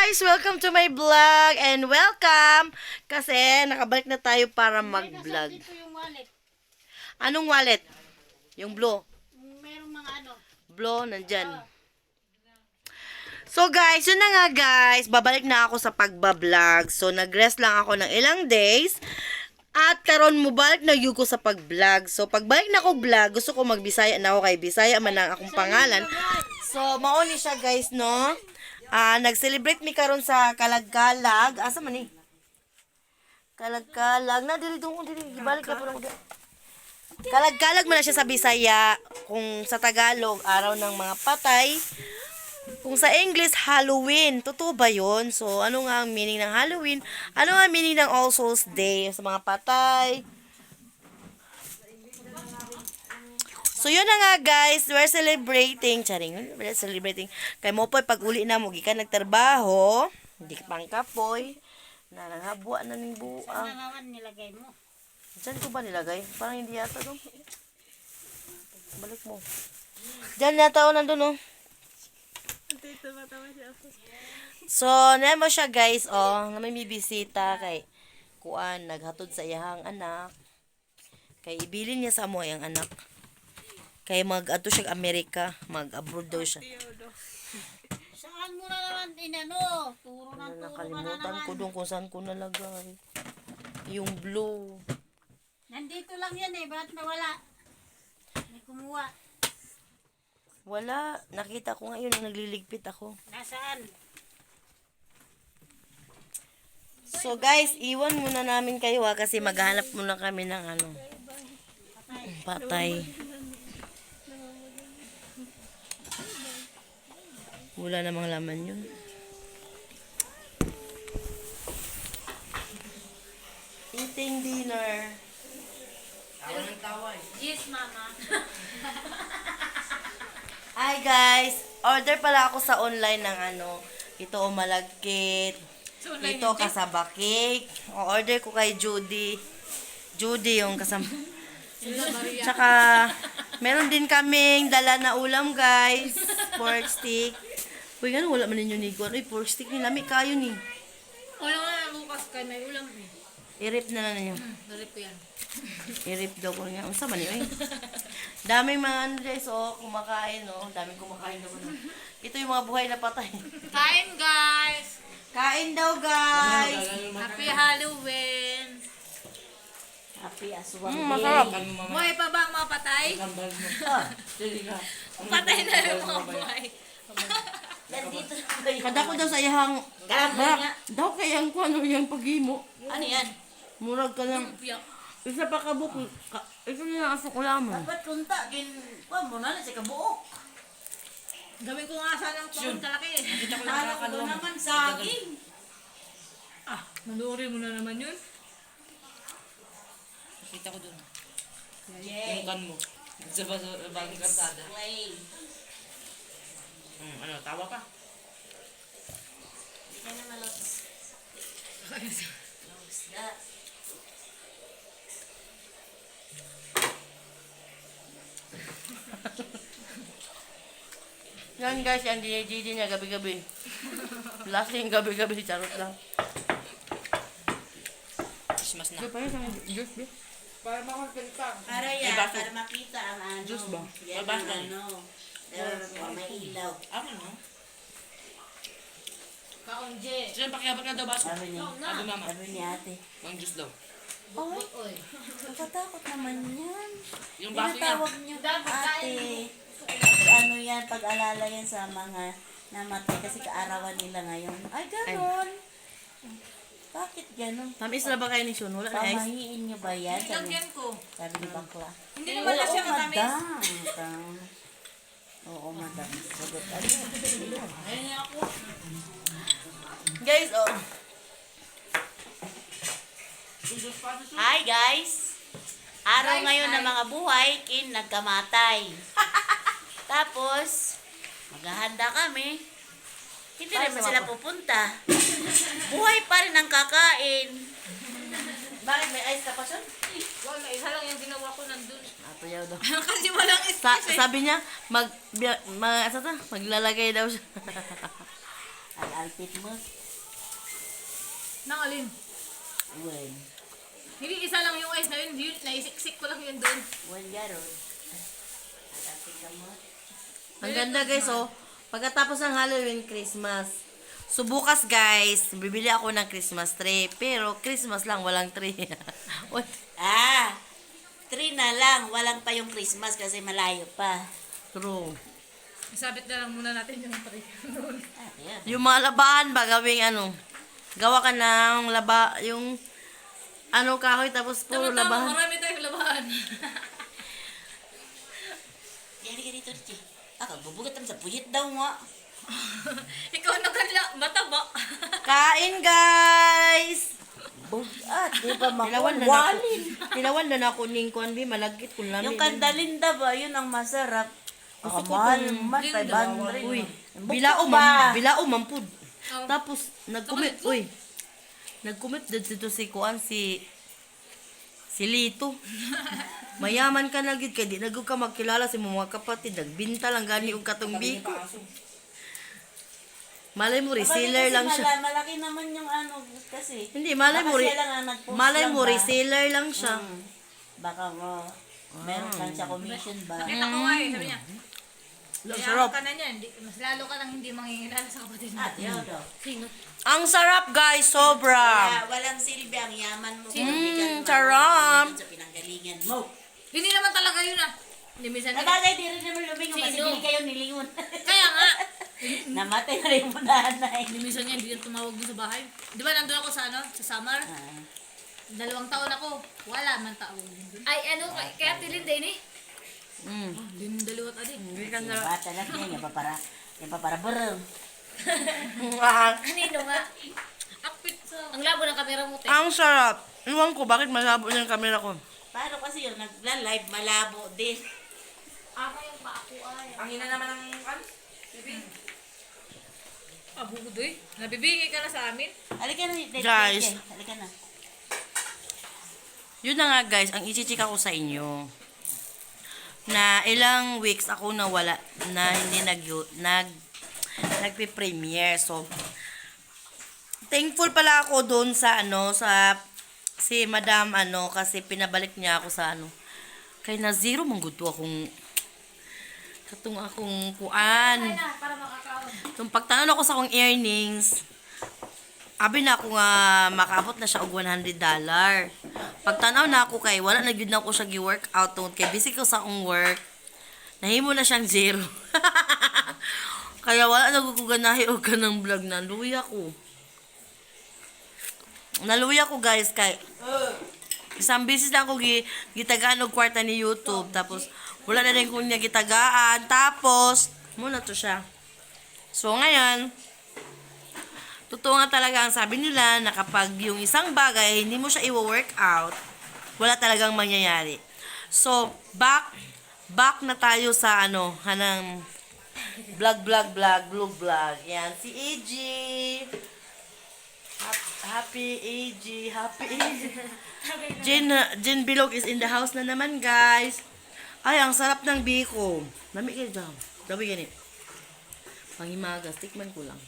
guys! Welcome to my vlog and welcome! Kasi nakabalik na tayo para mag-vlog. Dito yung wallet. Anong wallet? Yung blue. Merong mga ano. Blue, nandyan. So guys, yun na nga guys. Babalik na ako sa pagbablog. So nag-rest lang ako ng ilang days. At karon mo balik na yun ko sa pag-vlog. So pagbalik na ako vlog, gusto ko mag-Bisaya na ako kay Bisaya man ang akong pangalan. So mauni siya guys, no? Nag-celebrate mi karon sa Kalagkalag. Asa man ni? Kalagkalag. Na dili dong dili gibalik na pud ako. Kalagkalag man na siya sa Bisaya, kung sa Tagalog araw ng mga patay. Kung sa English Halloween. Totoo ba 'yon? So ano nga ang meaning ng Halloween? Ano nga ang meaning ng All Souls Day sa mga patay? So, yun na nga guys, we're celebrating, we're celebrating, kay mo po'y pag uli na mo, gikan nagtrabaho, hindi ka pang kapoy, na nanghabwa na ning buang. Saan naman nilagay mo? Diyan ko ba nilagay? Parang hindi yata doon. Balik mo. Diyan yata o nandun o. So, nemo siya guys, na may bisita kay kuan, naghatod sa iyahang anak, kay ibilin niya sa mo ang anak. Kaya mag-ato siya Amerika, mag-abroad daw siya. Saan mo na naman inano? Turo na turo ka na Nakalimutan naman. ko doon kung saan ko nalagay. Yung blue. Nandito lang yan eh. Ba't nawala? May kumuha. Wala. Nakita ko ngayon nung nagliligpit ako. Nasaan? So guys, iwan muna namin kayo kasi maghanap muna kami ng patay. Wala namang laman yun. Eating dinner. Yes, mama. Hi guys! Order pala ako sa online ng ito malagkit. Ito kasaba cake. Order ko kay Judy. Judy yung kasama. Tsaka, meron din kaming dala na ulam guys. Pork stick. Uy, gano'n wala man ninyo ni Gwan. Uy, pork stick ni lami kayo ni. Wala nga bukas kay may ulam eh. I-rip na ninyo. Narip ko yan. I-rip daw ko nga. Unsa man yun? Daming mga guys, kumakain, Daming kumakain daw. Ito yung mga buhay na patay. Kain guys! Kain daw, guys! Happy Halloween! Happy aswang masarap. Buhay pa ba ang mga patay? Patay na yung mga buhay. Nandito na kayo. Kada ko daw sa iyang... Daw kayang ko yung paghimo. Ano yan? Murag ka lang. Isa pa kabuk. Isa na asok ko lamang. Dapat kunta, mo na sa kabuok. Gawin ko nga sanang pangong kalaki eh. Nakita ko lang kakaluwang. Naman saging. Manuuri mo na naman yun. Nakita ko dun. Yung kan mo. Sa bagong karsada. Ano, tawa pa? Hindi ka na malos. Yan guys, yan DJ niya gabi-gabi. Lasing gabi-gabi, charot lang. Christmas na. Pa yun sa juice, be? Para makakita. Para yan, para makita ang ano. Juice ba? Yan Babas ang na. ano. May ilaw. Ako no? Kaunje. Sino pakiabot na daw baso? Sabi niya. Sabi mama. Sabi ni ate. Mang juice daw. Oy. Nakatakot naman yan. Yung baso niya. Tinatawag niyo ate. Ano yan, pag-alala yan sa mga namatay kasi kaarawan nila ngayon. Ay, ganon. Bakit ganon? Tamis na ba kayo ni Shun? Wala na ice? Pamahiin niyo ba yan? Lagyan ko. Sabi ni Bakla. Hindi naman na siya matamis. Madam. Oo, madam. Sagot. Ayun ako. Guys, Hi guys! Araw ngayon ng mga buhay, nagkamatay. Tapos, maghahanda kami. Hindi naman sila pupunta. Buhay pa rin ang kakain. Bakit may ice ka pa siya? Wala, isa lang yung ginawa ko nandun. Tuyaw daw. Kasi walang space eh. Sabi niya, maglalagay daw siya. Al-alpit mo. Nang alin? Wen. Hindi isa lang yung ice na yun. Naisiksik ko lang yun doon. Wen garon. Al-alpit ka mo. Ang ganda guys, oh. Pagkatapos ng Halloween, Christmas. So bukas guys, bibili ako ng Christmas tree. Pero Christmas lang, walang tree. What? 3 na lang. Walang pa yung Christmas kasi malayo pa. True. Isabit na lang muna natin yung tree. Ayan. Yung mga labahan ba, gawing ano, gawa ka ng yung ano kahoy tapos puro Tama-tama, labahan. marami tayong labahan. Yan ka dito, Ricky. Bubugatan sa puyit daw nga. Ikaw nagkala, mataba. Kain guys! Bugat. Di ba Tilawan na makuwalin? Tilawan na na ako ning kuan bi malagkit kun lami. Yung kandalinda ba, yun ang masarap. Gusto ko Mahal tong man, linda. 500. Uy, Bukto bilao mampud. Oh. Tapos nagkumit, uy. Nagkumit dito si kuan si Lito. Mayaman ka na gid kay di nagug ka magkilala si mga kapatid, nagbinta lang gani og katong biko. Malay mo reseller lang siya. Malaki naman yung ano kasi. Hindi, malay mo Baka siya lang ang nag-post malay lang mo ba? reseller lang siya. Baka mo, meron lang siya commission ba? Nakita ko nga eh, sabi niya. Ang Kaya sarap. ka na niyan, mas lalo ka nang hindi mangingilala sa kapatid mo. At yun daw. Sino? Ang sarap guys, sobra. Walang silbi ang yaman mo. Sarap. Sa pinanggalingan mo. Hindi naman talaga yun ah. Hindi minsan. Nabagay, di rin naman lumingon kasi Sino? hindi kayo nilingon. Kaya nga. Namatay na rin mo nanay. Hindi minsan niya, hindi yan tumawag dun sa bahay. Di ba nandun ako sa ano, sa summer? 2 taon ako. Wala man tawag dun. Ay, ano, kaya tilin din eh. Hindi mo dalawa tadi. Hindi ka na. Bata lang yan, yung para barang. Kanino nga? Akpit sa... Ang labo ng kamera mo, te. Ang sarap. Iwan ko, bakit malabo na yung camera ko? Paano kasi yung nagla-live malabo din? Ako yung paako ay. Ang hina naman ng kan? Abudoy. Nabibigay ka na sa amin. Halika na, Guys. Halika na. Yun na nga guys, ang ichichika ko sa inyo. Na ilang weeks ako nawala na hindi nagpe-premiere. So, thankful pala ako doon sa si Madam kasi pinabalik niya ako sa kay na zero manggod to akong kuan. Para makakaon. Nung pagtanon ako sa akong earnings, abi na ako nga makaabot na siya og $100. Pagtanaw na ako kay wala na gyud na ako siya gi-workout tungod kay busy ko sa akong work. Nahimo na siyang zero. Kaya wala na ko ganahi og kanang vlog na luya ko. Naluya ko guys kay isang beses lang ako gitagaan og kwarta ni YouTube tapos wala na rin ko niya gitagaan tapos muna to siya. So ngayon totoo nga talaga ang sabi nila na kapag yung isang bagay hindi mo siya i-workout, wala talagang mangyayari. So, back na tayo sa hanang vlog. Yan, si AG. Happy AG. Jen Bilog is in the house na naman, guys. Ay, ang sarap ng biko. Lami kayo dyan. Dabi ganit. Pangimagas, tikman ko lang.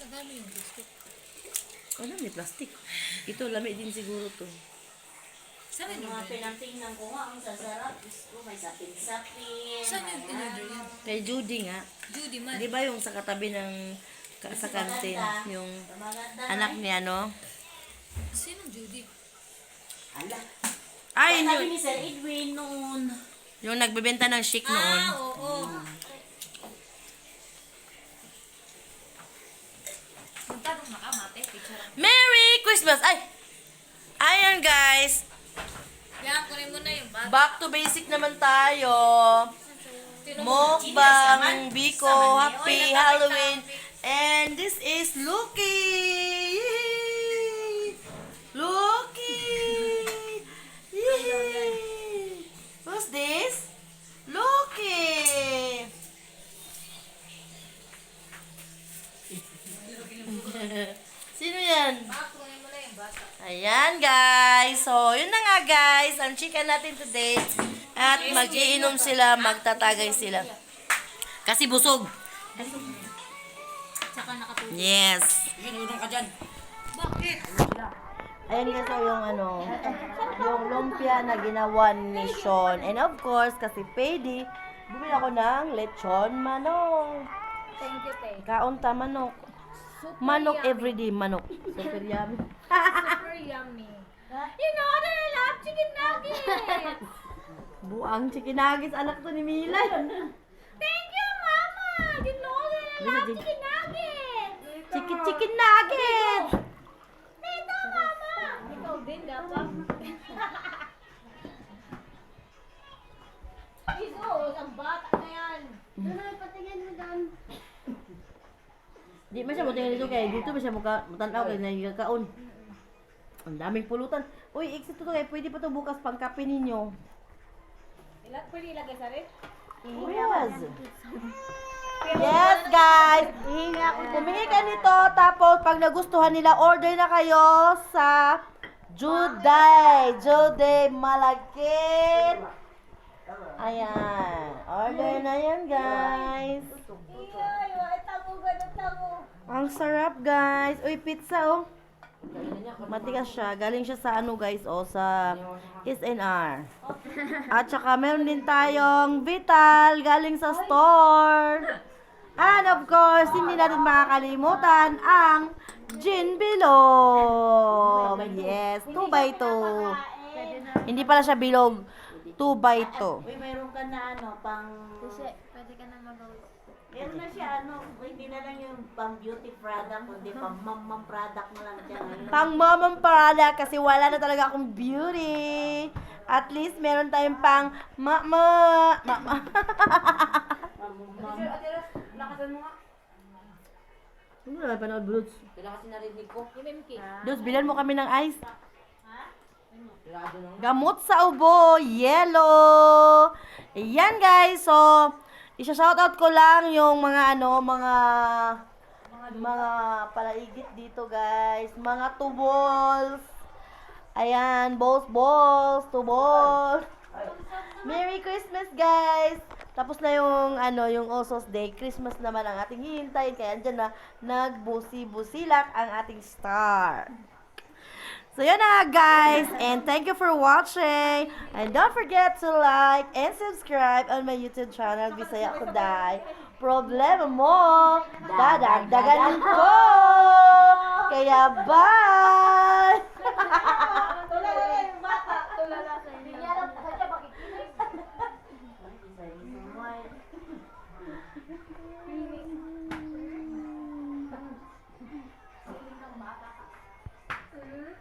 Nagano yung biscuit? Oh, may plastic. Ito, lami din siguro to. Saan Ang yun? mga pinangtingnan ko nga, ang sasarap. Diyos ko, may sapin-sapin. Saan yung in-order yan? Kay Judy nga. Judy man. Di ba yung sa katabi ng sa kantin, yung Maganda. anak niya, Sinong Judy? Ala. Ay, Sabi yun, ni Sir Edwin noon. yung nagbebenta ng chic noon. Oo. Magtanong na ka, mate. Picture lang. Merry Christmas! Ay! Ayan, guys. Yan, kunin mo na yung bag. Back to basic naman tayo. Mukbang, Biko, Happy Halloween. And this is Lucky! Yay! Lucky! Yay! Who's this? Lucky! Sino yan? Bag, kunin mo na yung bata. Ayan, guys. So, yun na nga, guys. Ang chika natin today. At mag-iinom sila, magtatagay sila. Kasi busog. Tsaka nakatulog. Yes. Yun, ulong ka dyan. Bakit? Ayan guys, so yung yung lumpia na ginawa ni Sean. And of course, kasi payday, bumili ako ng lechon manok. Thank you, te. Kaunta manok. Manok everyday, manok. Super yummy. Super yummy. You know that I love chicken nuggets. Buang chicken nuggets, anak to ni Milay. Thank you, Mama. You know that I love chicken nuggets. Chicken nuggets! Ito, Mama. Ikaw din, dapat. Iso, ang bata na yan. Doon na, patingin mo doon. Di man siya butingin dito kay dito ba siya mutanaw kay nagkakaon. Ang daming pulutan. Uy, exit to kay pwede pa to bukas pang kape ninyo. Pwede ilagay sa rin? Yes. Yes, guys. Humingi ka nito tapos pag nagustuhan nila order na kayo sa Juday Malagkit. Ayan. Order na yan, guys. Ang sarap, guys. Uy, pizza, oh. Matigas siya. Galing siya sa ano, guys, oh, sa SNR. At saka meron din tayong Vital galing sa store. And of course, hindi natin makakalimutan ang gin bilog. Yes, 2x2. Hindi pala siya bilog. 2x2. Uy, mayroon ka na pang... Pwede ka na magawa. Meron na siya, hindi na lang yung pang beauty product, kundi pang mom product na lang dyan. Pang momong parada kasi wala na talaga akong beauty. At least meron tayong pang mama. Ano na panood, Bruce? Kailan kasi narinig ko. Bruce, bilan mo kami ng ice. Gamot sa ubo, yellow. Ayan guys, so isa-shoutout ko lang yung mga mga palaigit dito guys, mga tubols. Ayan, balls, tubols. Merry Christmas guys. Tapos na yung yung Osos Day. Christmas naman ang ating hihintayin kaya andyan na nagbusi-busilak ang ating star. So yun na nga guys, and thank you for watching. And don't forget to like and subscribe on my YouTube channel, Bisaya Kuday. Problema mo, dadagdagan ko. Kaya bye!